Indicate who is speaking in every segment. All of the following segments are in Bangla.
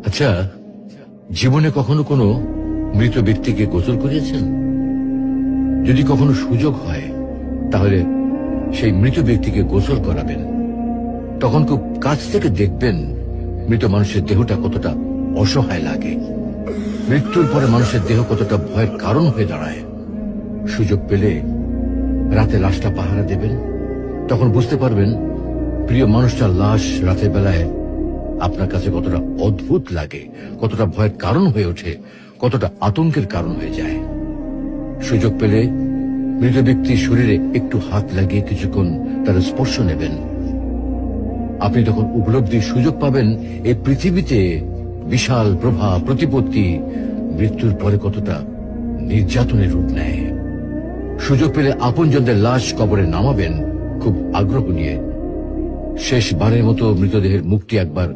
Speaker 1: আচ্ছা, জীবনে কখনো কোনো মৃত ব্যক্তিকে গোসল করিয়েছেন? যদি কখনো সুযোগ হয় তাহলে সেই মৃত ব্যক্তিকে গোসল করাবেন। তখন খুব কাছ থেকে দেখবেন মৃত মানুষের দেহটা কতটা অসহায় লাগে, মৃত্যুর পরে মানুষের দেহ কতটা ভয়ের কারণ হয়ে দাঁড়ায়। সুযোগ পেলে রাতে লাশটা পাহারা দেবেন, তখন বুঝতে পারবেন প্রিয় মানুষটার লাশ রাতের বেলায় আপনার কাছে কতটা অদ্ভুত লাগে, কতটা ভয়ের কারণ হয়ে ওঠে, কতটা আতঙ্কের কারণ হয়ে যায়। সুযোগ পেলে মৃত ব্যক্তির শরীরে একটু হাত লাগিয়ে কিছুক্ষণ তার স্পর্শ নেবেন। আপনি তখন উপলব্ধির সুযোগ পাবেন এই পৃথিবীতে বিশাল প্রভাব প্রতিপত্তি মৃত্যুর পরে কতটা নির্যাতনের রূপ নেয়। সুযোগ পেলে আপনজনদের লাশ কবরে নামাবেন খুব আগ্রহ নিয়ে। শেষবারের মতো মৃতদেহের মুখটি একবার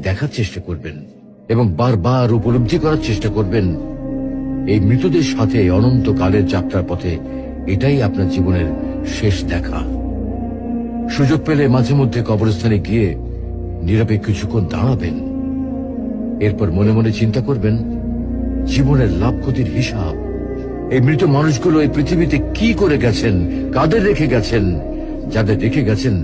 Speaker 1: দেখার চেষ্টা করবেন এবং বারবার উপলব্ধি করার চেষ্টা করবেন এই মৃতদের সাথে অনন্তকালের যাত্রার পথে এটাই আপনার জীবনের শেষ দেখা। সুযোগ পেলে মাঝে মধ্যে কবরস্থানে গিয়ে নীরবে কিছুক্ষণ দাঁড়াবেন। এরপর মনে মনে চিন্তা করবেন জীবনের লাভ ক্ষতির হিসাব। এই মৃত মানুষগুলো এই পৃথিবীতে কি করে গেছেন, কাদের রেখে গেছেন। যাদের রেখে গেছেন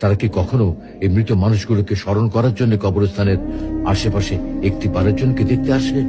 Speaker 1: তারা কি কখনো এই মৃত মানুষগুলোকে স্মরণ করার জন্য কবরস্থানের আশেপাশে একটি বারের জন্য দেখতে আসে?